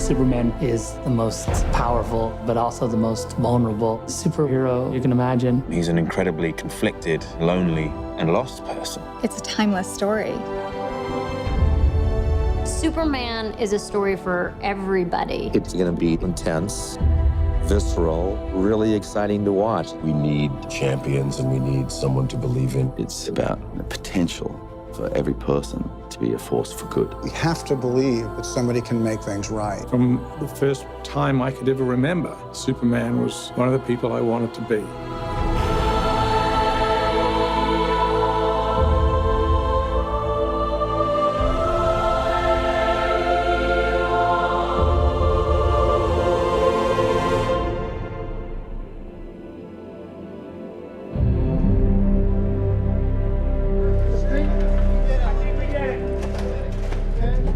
Superman is the most powerful, but also the most vulnerable superhero you can imagine. He's an incredibly conflicted, lonely, and lost person. It's a timeless story. Superman is a story for everybody. It's going to be intense, visceral, really exciting to watch. We need champions and we need someone to believe in. It's about the potential for every person to be a force for good. We have to believe that somebody can make things right. From the first time I could ever remember, Superman was one of the people I wanted to be.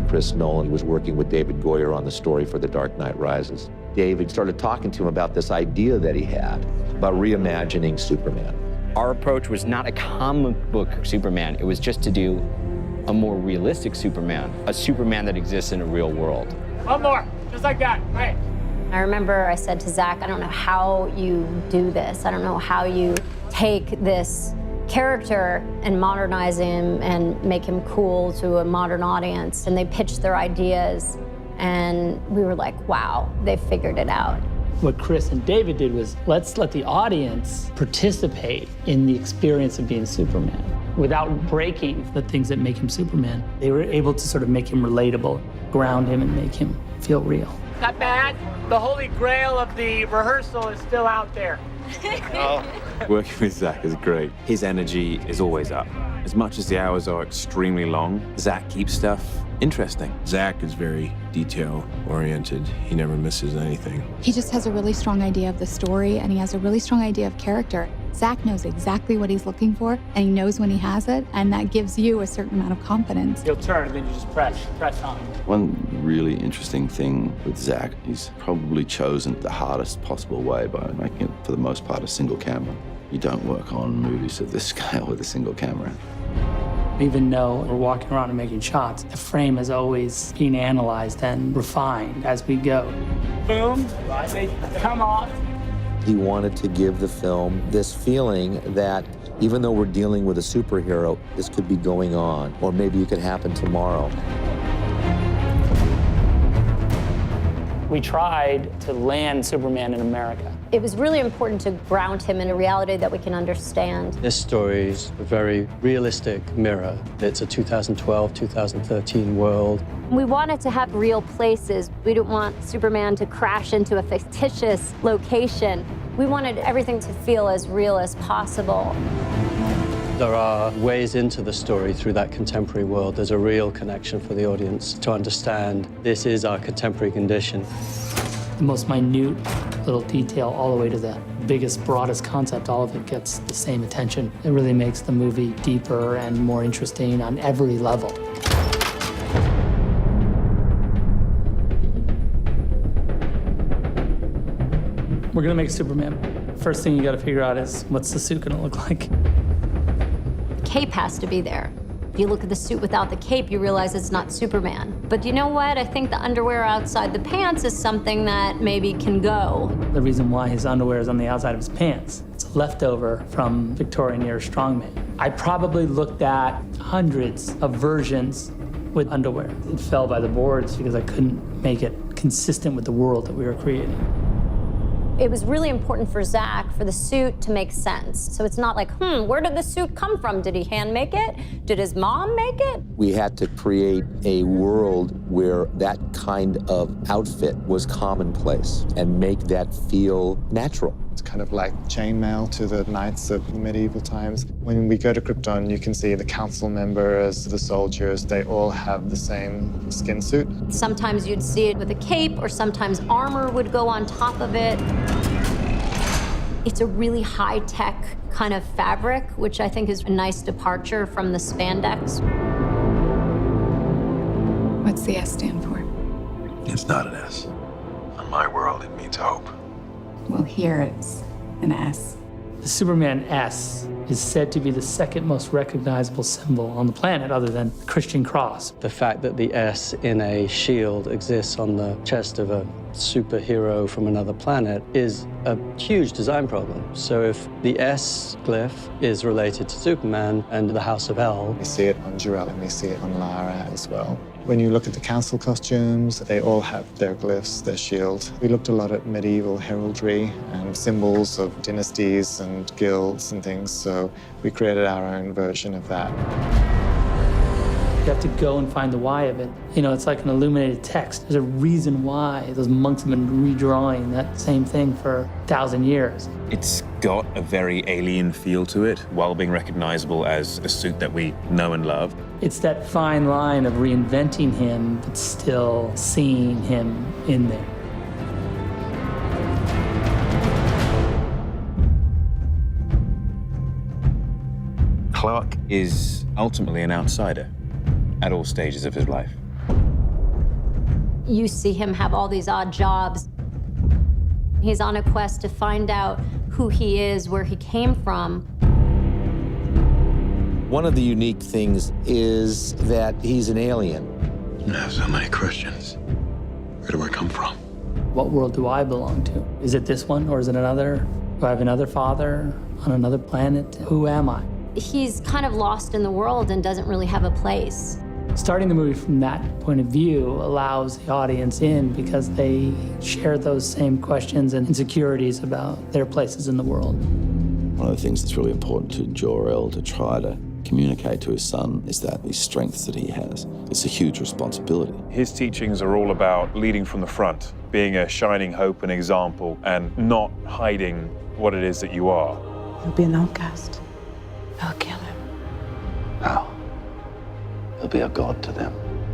Chris Nolan was working with David Goyer on the story for The Dark Knight Rises. David started talking to him about this idea that he had about reimagining Superman. Our approach was not a comic book Superman. It was just to do a more realistic Superman, a Superman that exists in a real world. One more, just like that, right. I remember I said to Zack, I don't know how you do this. I don't know how you take this character and modernize him and make him cool to a modern audience. And they pitched their ideas, and we were like, wow, they figured it out. What Chris and David did was, let's let the audience participate in the experience of being Superman without breaking the things that make him Superman. They were able to sort of make him relatable, ground him, and make him feel real. Not bad. The holy grail of the rehearsal is still out there. Working with Zack is great. His energy is always up. As much as the hours are extremely long, Zack keeps stuff interesting. Zack is very detail-oriented. He never misses anything. He just has a really strong idea of the story, and he has a really strong idea of character. Zack knows exactly what he's looking for, and he knows when he has it, and that gives you a certain amount of confidence. You'll turn, and then you just press on. One really interesting thing with Zack, he's probably chosen the hardest possible way by making it, for the most part, a single camera. You don't work on movies of this scale with a single camera. Even though we're walking around and making shots, the frame is always being analyzed and refined as we go. Boom, they come off. He wanted to give the film this feeling that even though we're dealing with a superhero, this could be going on, or maybe it could happen tomorrow. We tried to land Superman in America. It was really important to ground him in a reality that we can understand. This story is a very realistic mirror. It's a 2012, 2013 world. We wanted to have real places. We didn't want Superman to crash into a fictitious location. We wanted everything to feel as real as possible. There are ways into the story through that contemporary world. There's a real connection for the audience to understand this is our contemporary condition. The most minute little detail all the way to the biggest, broadest concept, all of it gets the same attention. It really makes the movie deeper and more interesting on every level. We're gonna make Superman. First thing you gotta figure out is, what's the suit gonna look like? The cape has to be there. If you look at the suit without the cape, you realize it's not Superman. But you know what? I think the underwear outside the pants is something that maybe can go. The reason why his underwear is on the outside of his pants, it's a leftover from Victorian era strongman. I probably looked at hundreds of versions with underwear. It fell by the boards because I couldn't make it consistent with the world that we were creating. It was really important for Zack for the suit to make sense. So it's not like, where did the suit come from? Did he hand make it? Did his mom make it? We had to create a world where that kind of outfit was commonplace and make that feel natural. It's kind of like chainmail to the knights of medieval times. When we go to Krypton, you can see the council members, the soldiers, they all have the same skin suit. Sometimes you'd see it with a cape, or sometimes armor would go on top of it. It's a really high-tech kind of fabric, which I think is a nice departure from the spandex. What's the S stand for? It's not an S. On my world, it means hope. Well, here it's an S. The Superman S is said to be the second most recognizable symbol on the planet other than the Christian cross. The fact that the S in a shield exists on the chest of a superhero from another planet is a huge design problem. So if the S glyph is related to Superman and the House of El, We see it on Jor-El and we see it on Lara as well. When you look at the council costumes, they all have their glyphs, their shield. We looked a lot at medieval heraldry and symbols of dynasties and guilds and things, so we created our own version of that. You have to go and find the why of it. You know, it's like an illuminated text. There's a reason why those monks have been redrawing that same thing for 1,000 years. It's got a very alien feel to it, while being recognizable as a suit that we know and love. It's that fine line of reinventing him, but still seeing him in there. Clark is ultimately an outsider at all stages of his life. You see him have all these odd jobs. He's on a quest to find out who he is, where he came from. One of the unique things is that he's an alien. I have so many questions. Where do I come from? What world do I belong to? Is it this one or is it another? Do I have another father on another planet? Who am I? He's kind of lost in the world and doesn't really have a place. Starting the movie from that point of view allows the audience in because they share those same questions and insecurities about their places in the world. One of the things that's really important to Jor-El to try to communicate to his son is that these strengths that he has. It's a huge responsibility. His teachings are all about leading from the front, being a shining hope and example, and not hiding what it is that you are. He'll be an outcast. I'll kill him. How? He'll be a god to them.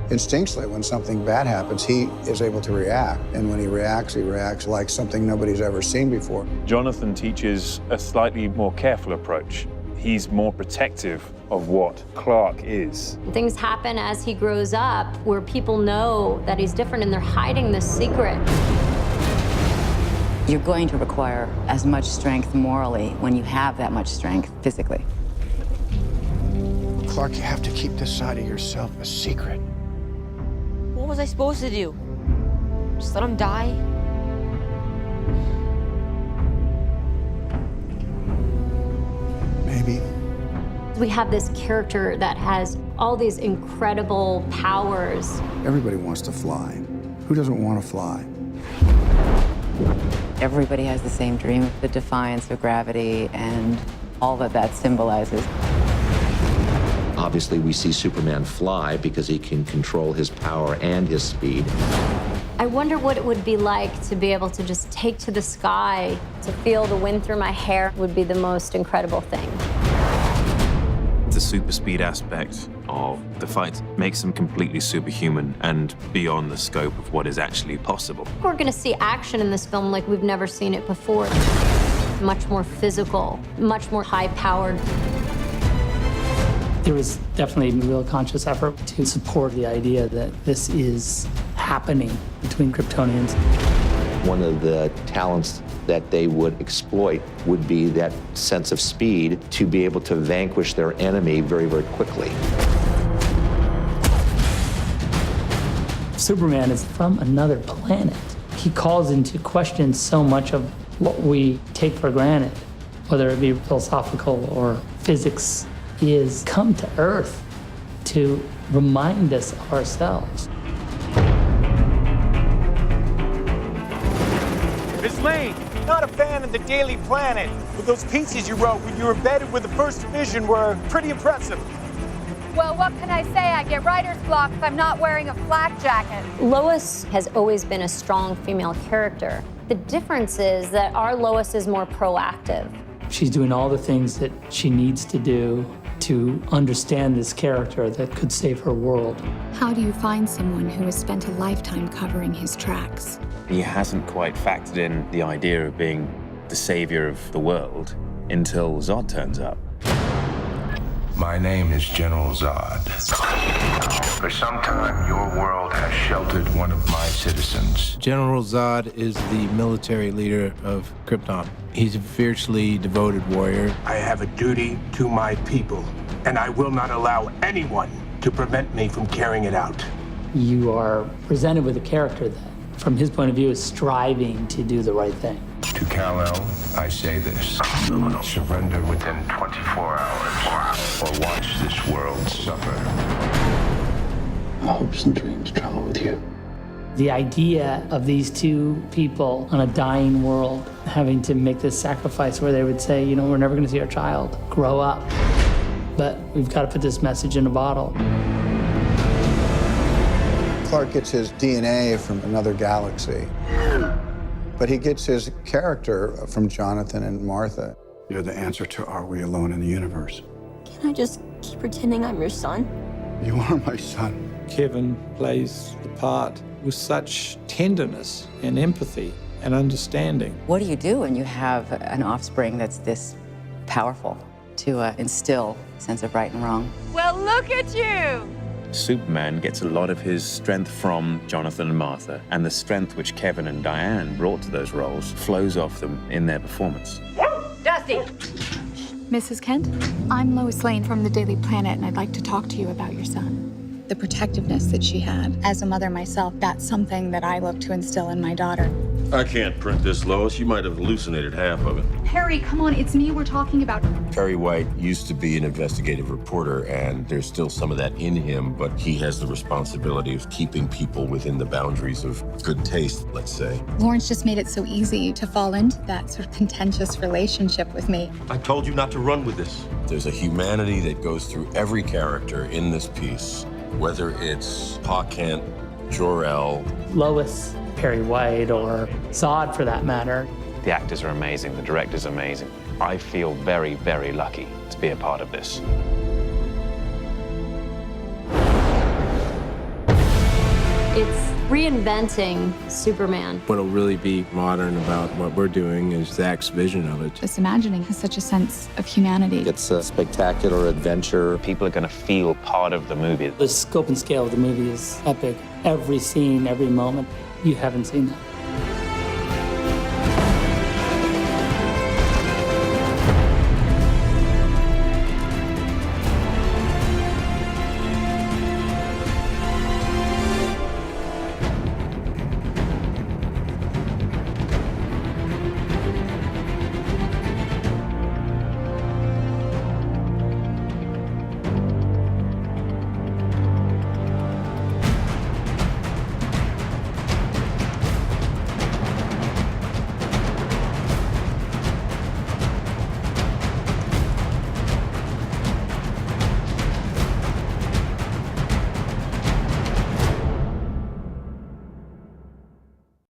Instinctually, when something bad happens, he is able to react. And when he reacts like something nobody's ever seen before. Jonathan teaches a slightly more careful approach. He's more protective of what Clark is. Things happen as he grows up where people know that he's different and they're hiding this secret. You're going to require as much strength morally when you have that much strength physically. Clark, you have to keep this side of yourself a secret. What was I supposed to do? Just let him die? Maybe. We have this character that has all these incredible powers. Everybody wants to fly. Who doesn't want to fly? Everybody has the same dream of the defiance of gravity and all that that symbolizes. Obviously, we see Superman fly because he can control his power and his speed. I wonder what it would be like to be able to just take to the sky, to feel the wind through my hair would be the most incredible thing. The super speed aspect of the fight makes them completely superhuman and beyond the scope of what is actually possible. We're going to see action in this film like we've never seen it before. Much more physical, much more high-powered. There was definitely a real conscious effort to support the idea that this is happening between Kryptonians. One of the talents that they would exploit would be that sense of speed to be able to vanquish their enemy very, very quickly. Superman is from another planet. He calls into question so much of what we take for granted, whether it be philosophical or physics. He has come to Earth to remind us of ourselves. Miss Lane, not a fan of the Daily Planet, but those pieces you wrote when you were embedded with the First Division were pretty impressive. Well, what can I say? I get writer's block if I'm not wearing a flak jacket. Lois has always been a strong female character. The difference is that our Lois is more proactive. She's doing all the things that she needs to do to understand this character that could save her world. How do you find someone who has spent a lifetime covering his tracks? He hasn't quite factored in the idea of being the savior of the world until Zod turns up. My name is General Zod. For some time, your world has sheltered one of my citizens. General Zod is the military leader of Krypton. He's a fiercely devoted warrior. I have a duty to my people, and I will not allow anyone to prevent me from carrying it out. You are presented with a character that, from his point of view, is striving to do the right thing. To Kal-El, I say this. Surrender within 24 hours, or watch this world suffer. Hopes and dreams travel with you. The idea of these two people on a dying world having to make this sacrifice where they would say, you know, we're never going to see our child grow up, but we've got to put this message in a bottle. Clark gets his DNA from another galaxy, but he gets his character from Jonathan and Martha. You're the answer to Are We Alone in the Universe? Can I just keep pretending I'm your son? You are my son. Kevin plays the part with such tenderness and empathy and understanding. What do you do when you have an offspring that's this powerful to instill a sense of right and wrong? Well, look at you! Superman gets a lot of his strength from Jonathan and Martha, and the strength which Kevin and Diane brought to those roles flows off them in their performance. Dusty! Mrs. Kent, I'm Lois Lane from the Daily Planet, and I'd like to talk to you about your son. The protectiveness that she had. As a mother myself, that's something that I look to instill in my daughter. I can't print this, Lois. You might have hallucinated half of it. Harry, come on, it's me we're talking about. Perry White used to be an investigative reporter, and there's still some of that in him, but he has the responsibility of keeping people within the boundaries of good taste, let's say. Lawrence just made it so easy to fall into that sort of contentious relationship with me. I told you not to run with this. There's a humanity that goes through every character in this piece, whether it's Pa Kent, Jor-El, Lois, Perry White, or Zod for that matter. The actors are amazing, the director's amazing. I feel very, very lucky to be a part of this. It's reinventing Superman. What'll really be modern about what we're doing is Zack's vision of it. This imagining has such a sense of humanity. It's a spectacular adventure. People are going to feel part of the movie. The scope and scale of the movie is epic. Every scene, every moment, you haven't seen that.